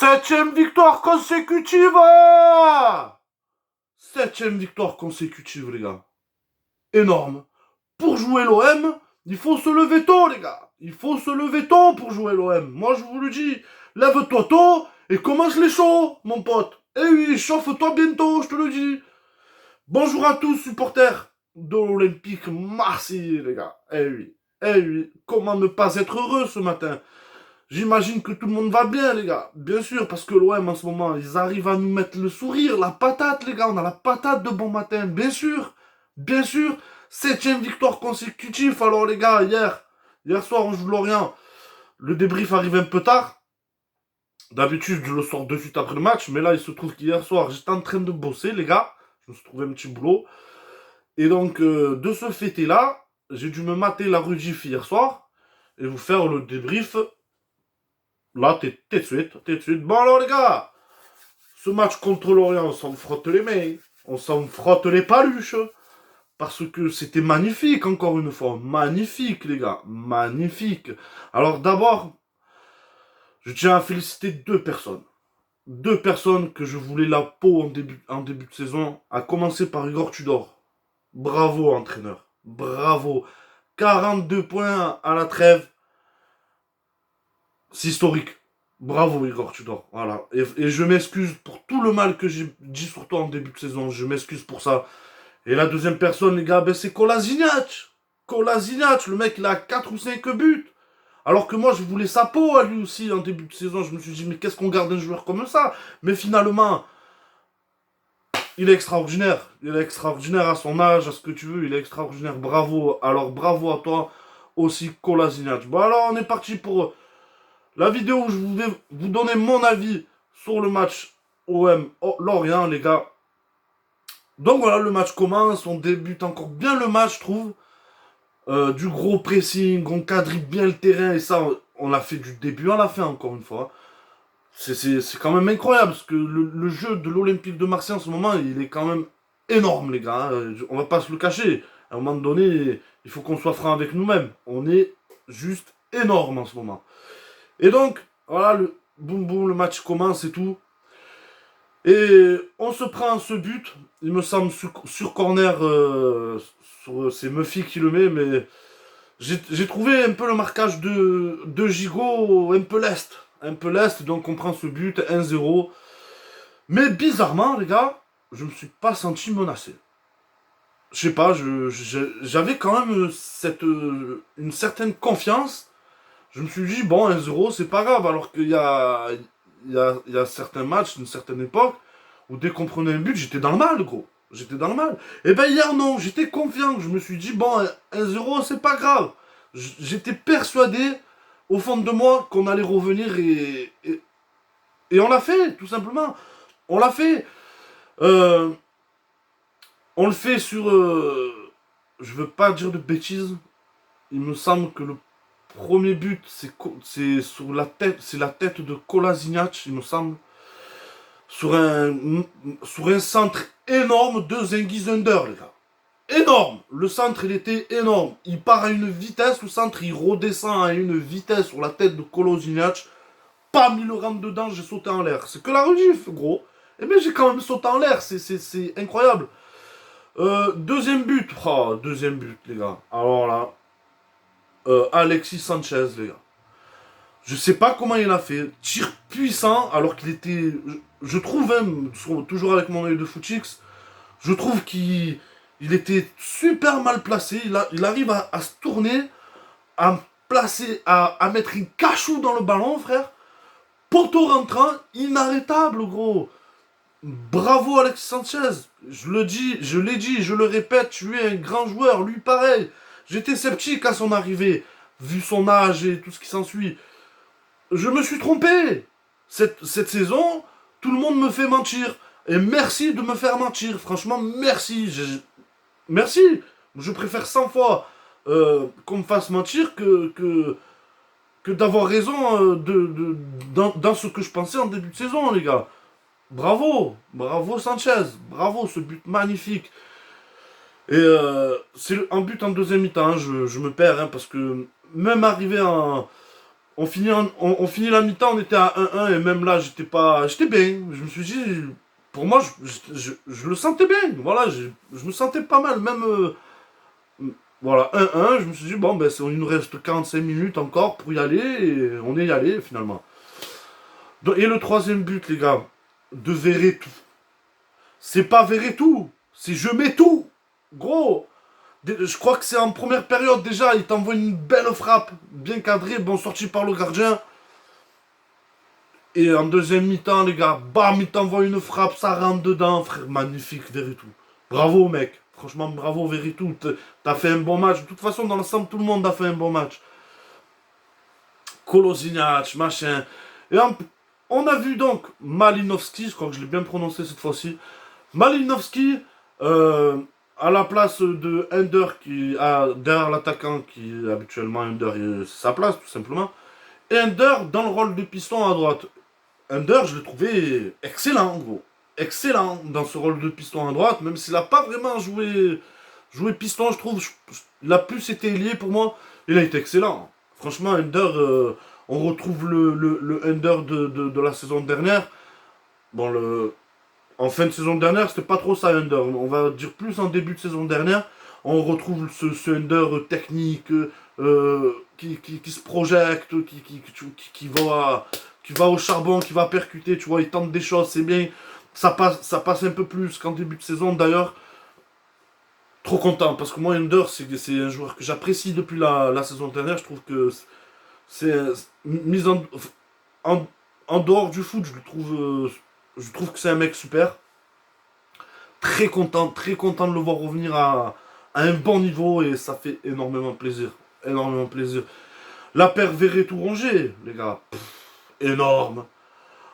Septième victoire consécutive! Septième victoire consécutive, les gars. Énorme. Pour jouer l'OM, il faut se lever tôt, les gars. Il faut se lever tôt pour jouer l'OM. Moi, je vous le dis. Lève-toi tôt et commence les shows, mon pote. Eh oui, chauffe-toi bientôt, je te le dis. Bonjour à tous, supporters de l'Olympique Marseille, les gars. Eh oui, eh oui. Comment ne pas être heureux ce matin? J'imagine que tout le monde va bien, les gars. Bien sûr, parce que l'OM, en ce moment, ils arrivent à nous mettre le sourire, la patate, les gars. On a la patate de bon matin, bien sûr. Bien sûr. Septième victoire consécutive. Alors, les gars, hier soir, on joue Lorient. Le débrief arrive un peu tard. D'habitude, je le sors de suite après le match. Mais là, il se trouve qu'hier soir, j'étais en train de bosser, les gars. Je me suis trouvé un petit boulot. Et donc, de ce fait-là, j'ai dû me mater la rediff hier soir. Et vous faire le débrief. Là, t'es de suite, t'es de suite. Bon alors les gars, ce match contre l'Orient, on s'en frotte les mains, on s'en frotte les paluches, parce que c'était magnifique, encore une fois. Magnifique les gars, magnifique. Alors d'abord, je tiens à féliciter deux personnes. Deux personnes que je voulais la peau en début de saison, à commencer par Igor Tudor. Bravo entraîneur, bravo. 42 points à la trêve. C'est historique. Bravo Igor Tudor. Voilà. Et je m'excuse pour tout le mal que j'ai dit sur toi en début de saison. Je m'excuse pour ça. Et la deuxième personne, les gars, ben c'est Kolasinac. Kolasinac, le mec, il a 4 ou 5 buts. Alors que moi, je voulais sa peau à lui aussi en début de saison. Je me suis dit, mais qu'est-ce qu'on garde un joueur comme ça? Mais finalement, il est extraordinaire. Il est extraordinaire à son âge, à ce que tu veux. Il est extraordinaire. Bravo. Alors, bravo à toi aussi, Kolasinac. Bon, alors, on est parti pour la vidéo où je vais vous donner mon avis sur le match OM Lorient, les gars. Donc voilà, le match commence, on débute encore bien le match, je trouve. Du gros pressing, on quadrille bien le terrain, et ça, on l'a fait du début à la fin, encore une fois. C'est quand même incroyable, parce que le jeu de l'Olympique de Marseille en ce moment, il est quand même énorme, les gars. On va pas se le cacher. À un moment donné, il faut qu'on soit franc avec nous-mêmes. On est juste énorme en ce moment. Et donc, voilà, le boum boum, le match commence et tout. Et on se prend ce but, il me semble sur corner, c'est Muffy qui le met, mais j'ai trouvé un peu le marquage de Gigot un peu leste. Un peu leste, donc on prend ce but 1-0. Mais bizarrement, les gars, je me suis pas senti menacé. Je sais pas, j'avais quand même une certaine confiance. Je me suis dit, bon, 1-0, c'est pas grave, alors qu'il y a certains matchs, une certaine époque, où dès qu'on prenait un but, j'étais dans le mal, gros. J'étais dans le mal. Et ben hier, non, j'étais confiant. Je me suis dit, bon, 1-0, c'est pas grave. J'étais persuadé, au fond de moi, qu'on allait revenir et on l'a fait, tout simplement. On l'a fait. Euh, on le fait sur... je veux pas dire de bêtises. Il me semble que le premier but, c'est sur la tête, c'est la tête de Kolasinac, il me semble. Sur un centre énorme de Zengiz Under, les gars. Énorme. Le centre, il était énorme. Il part à une vitesse, le centre, il redescend à une vitesse sur la tête de Kolasinac. Pam, il le rentre dedans, j'ai sauté en l'air. C'est que la rediff, gros. Eh bien, j'ai quand même sauté en l'air, c'est incroyable. Deuxième but. Oh, deuxième but, les gars. Alors là, Alexis Sanchez, les gars. Je sais pas comment il a fait. Tir puissant, alors qu'il était. Je trouve, hein, toujours avec mon œil de footix, je trouve qu'il était super mal placé. Il arrive à se tourner, à placer, à mettre une cachou dans le ballon, frère. Poteau rentrant, inarrêtable, gros. Bravo Alexis Sanchez. Je le dis, je l'ai dit, je le répète, tu es un grand joueur, lui pareil. J'étais sceptique à son arrivée, vu son âge et tout ce qui s'ensuit. Je me suis trompé. Cette saison, tout le monde me fait mentir. Et merci de me faire mentir. Franchement, merci. Merci. Je préfère 100 fois qu'on me fasse mentir que d'avoir raison dans ce que je pensais en début de saison, les gars. Bravo. Bravo Sanchez. Bravo, ce but magnifique. Et c'est un but en deuxième mi-temps. Je me perds, hein, parce que même arrivé On finit la mi-temps, on était à 1-1 et même là, j'étais bien. Je me suis dit, pour moi, je le sentais bien. Voilà, je me sentais pas mal. Même, voilà, 1-1, je me suis dit, bon, ben, il nous reste 45 minutes encore pour y aller et on est y allé finalement. Et le troisième but, les gars, de Verretou. C'est pas Verretou, c'est je mets tout. Gros, je crois que c'est en première période déjà, il t'envoie une belle frappe, bien cadrée, bon sorti par le gardien. Et en deuxième mi-temps, les gars, bam, il t'envoie une frappe, ça rentre dedans, frère, magnifique, Veritou. Bravo, mec. Franchement, bravo, Veritou. T'as fait un bon match. De toute façon, dans l'ensemble, tout le monde a fait un bon match. Kolasinac, machin. Et on a vu donc Malinowski, je crois que je l'ai bien prononcé cette fois-ci. Malinowski, euh, à la place de Ender, derrière l'attaquant, qui habituellement Ender, c'est sa place, tout simplement. Et Ender dans le rôle de piston à droite. Under, je l'ai trouvé excellent, gros. Excellent dans ce rôle de piston à droite, même s'il n'a pas vraiment joué piston, je trouve. Il a plus été lié pour moi. Il a été excellent. Franchement, Under, on retrouve le Under de la saison dernière. Bon, en fin de saison dernière, c'était pas trop ça, Under. On va dire plus en début de saison dernière. On retrouve ce Under technique, qui se projette, qui va au charbon, qui va percuter, tu vois, il tente des choses, c'est bien. Ça passe un peu plus qu'en début de saison, d'ailleurs. Trop content, parce que moi, Under, c'est un joueur que j'apprécie depuis la saison dernière. Je trouve que c'est mis en, en dehors du foot, je trouve que c'est un mec super. Très content de le voir revenir à un bon niveau et ça fait énormément plaisir. Énormément plaisir. La paire Verret-Touranger, les gars, énorme.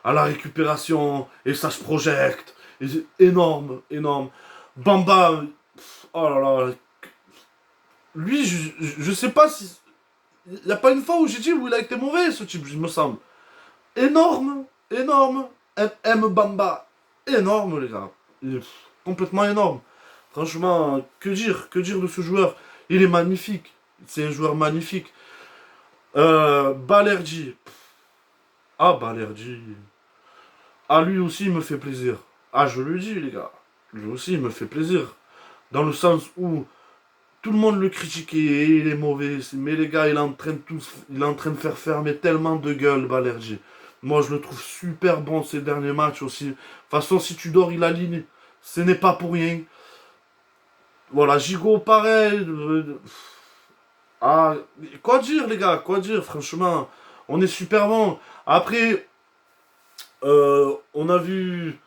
À la récupération, et ça se projette. Et c'est énorme, énorme. Bamba, oh là là. Lui, je sais pas si. Il n'y a pas une fois où j'ai dit où il a été mauvais, ce type, il me semble. Énorme, énorme. M. Bamba, énorme, les gars. Complètement énorme. Franchement, que dire de ce joueur? Il est magnifique. C'est un joueur magnifique. Balerdi. Ah, Balerdi. Ah, lui aussi, il me fait plaisir. Ah, je le dis, les gars. Lui aussi, il me fait plaisir. Dans le sens où tout le monde le critiquait, il est mauvais. Mais les gars, il est en train de faire fermer tellement de gueule, Balerdi. Moi, je le trouve super bon ces derniers matchs aussi. De toute façon, si tu dors, il aligne. Ce n'est pas pour rien. Voilà, Gigot, pareil. Ah, quoi dire, les gars, quoi dire, franchement. On est super bon. Après, on a vu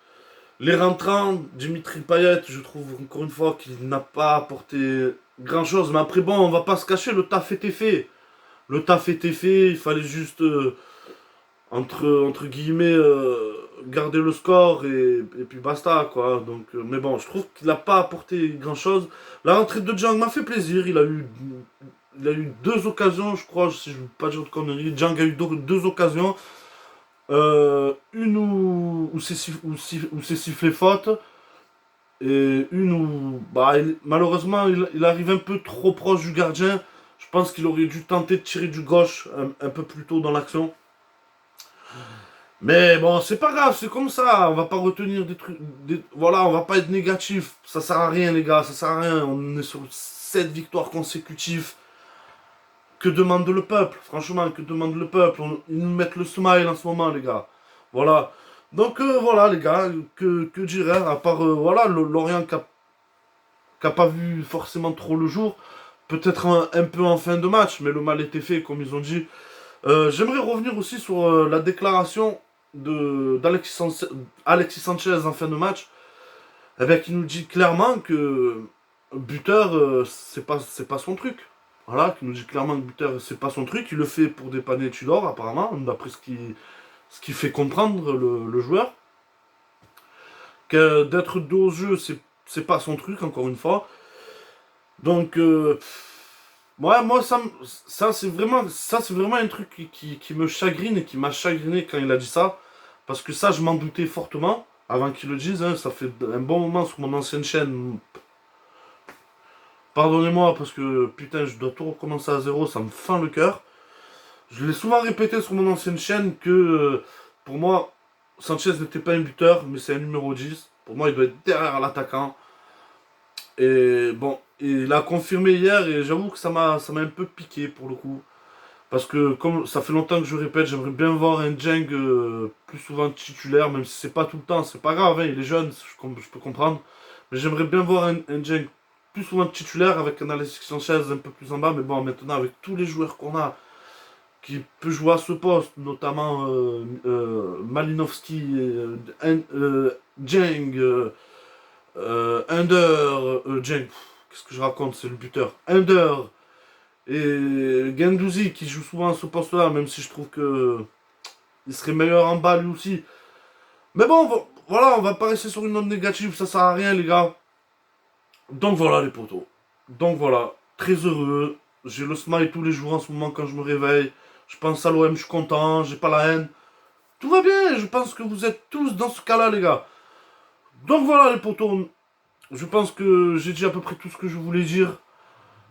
les rentrants, Dimitri Payet, je trouve encore une fois qu'il n'a pas apporté grand chose. Mais après, bon, on va pas se cacher, le taf était fait. Le taf était fait, il fallait juste, entre guillemets, garder le score et puis basta, quoi. Donc, mais bon, je trouve qu'il n'a pas apporté grand chose. La rentrée de Jang m'a fait plaisir, il a eu deux occasions, je crois, si je ne veux pas dire de conneries. Jang a eu deux occasions. Une où c'est sifflé faute. Et une où, bah, malheureusement, il arrive un peu trop proche du gardien. Je pense qu'il aurait dû tenter de tirer du gauche un peu plus tôt dans l'action. Mais bon, c'est pas grave, c'est comme ça. On va pas retenir des trucs. Voilà, on va pas être négatif. Ça sert à rien, les gars, ça sert à rien. On est sur 7 victoires consécutives. Que demande le peuple? Franchement, que demande le peuple? Ils nous mettent le smile en ce moment, les gars. Voilà. Donc, voilà, les gars, que dirais à part, voilà, Lorient qui a pas vu forcément trop le jour. Peut-être un peu en fin de match, mais le mal était fait, comme ils ont dit. J'aimerais revenir aussi sur la déclaration Alexis Sanchez en fin de match. Eh bien, qui nous dit clairement que buteur, c'est pas son truc. Voilà, qui nous dit clairement que buteur, c'est pas son truc. Il le fait pour dépanner Tudor, apparemment, d'après ce qui fait comprendre le joueur. Que d'être dos au jeu, c'est pas son truc, encore une fois. Donc, ouais, moi, ça, c'est vraiment un truc qui me chagrine et qui m'a chagriné quand il a dit ça. Parce que ça, je m'en doutais fortement, avant qu'il le dise, hein. Ça fait un bon moment sur mon ancienne chaîne. Pardonnez-moi, parce que, putain, je dois tout recommencer à zéro, ça me fend le cœur. Je l'ai souvent répété sur mon ancienne chaîne que pour moi, Sanchez n'était pas un buteur, mais c'est un numéro 10. Pour moi, il doit être derrière l'attaquant. Et bon, il a confirmé hier et j'avoue que ça m'a un peu piqué pour le coup. Parce que comme ça fait longtemps que je répète, j'aimerais bien voir un Jeng plus souvent titulaire, même si c'est pas tout le temps, c'est pas grave, hein, il est jeune, je peux comprendre. Mais j'aimerais bien voir un Jeng plus souvent titulaire avec un Alexis Sanchez un peu plus en bas. Mais bon, maintenant avec tous les joueurs qu'on a qui peut jouer à ce poste, notamment Malinowski, Jeng, Under, Jeng, qu'est-ce que je raconte, c'est le buteur. Under et Guendouzi qui joue souvent à ce poste-là, même si je trouve que il serait meilleur en bas lui aussi. Mais bon, voilà, on va pas rester sur une note négative, ça sert à rien les gars. Donc voilà les potos. Donc voilà, très heureux. J'ai le smile tous les jours en ce moment quand je me réveille. Je pense à l'OM, je suis content, j'ai pas la haine. Tout va bien, je pense que vous êtes tous dans ce cas-là les gars. Donc voilà les potos. Je pense que j'ai dit à peu près tout ce que je voulais dire.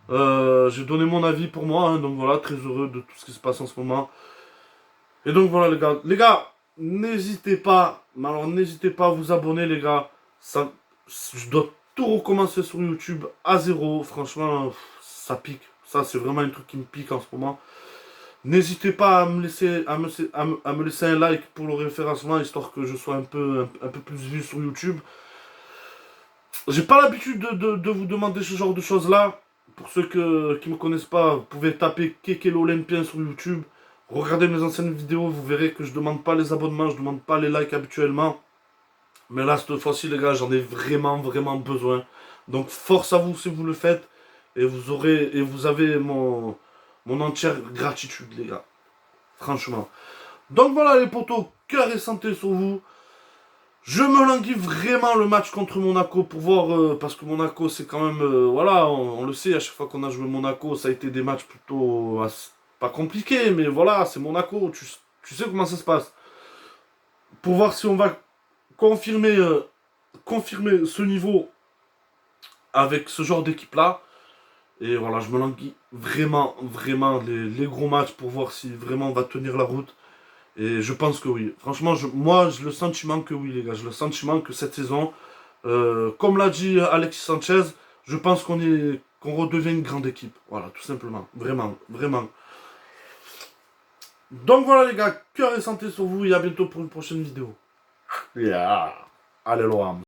J'ai donné mon avis pour moi, hein, donc voilà, très heureux de tout ce qui se passe en ce moment. Et donc voilà les gars. Les gars, n'hésitez pas, mais alors n'hésitez pas à vous abonner les gars. Ça, je dois tout recommencer sur YouTube à zéro. Franchement, ça pique. Ça, c'est vraiment un truc qui me pique en ce moment. N'hésitez pas à me laisser, à me laisser un like pour le référencement, histoire que je sois un peu plus vu sur YouTube. J'ai pas l'habitude de vous demander ce genre de choses-là. Pour ceux qui me connaissent pas, vous pouvez taper Keke l'Olympien sur YouTube. Regardez mes anciennes vidéos, vous verrez que je demande pas les abonnements, je demande pas les likes habituellement. Mais là, cette fois-ci, les gars, j'en ai vraiment besoin. Donc, force à vous si vous le faites. Et vous avez mon entière gratitude, les gars. Franchement. Donc voilà, les potos, cœur et santé sur vous. Je me languis vraiment le match contre Monaco pour voir, parce que Monaco c'est quand même, voilà, on le sait, à chaque fois qu'on a joué Monaco, ça a été des matchs plutôt, pas compliqués, mais voilà, c'est Monaco, tu sais comment ça se passe. Pour voir si on va confirmer, confirmer ce niveau avec ce genre d'équipe-là. Et voilà, je me languis vraiment les gros matchs pour voir si vraiment on va tenir la route. Et je pense que oui. Franchement, moi, j'ai le sentiment que oui, les gars. J'ai le sentiment que cette saison, comme l'a dit Alexis Sanchez, je pense qu'on redevient une grande équipe. Voilà, tout simplement. Vraiment. Donc voilà, les gars. Cœur et santé sur vous et à bientôt pour une prochaine vidéo. Yeah. Allez, Laurent.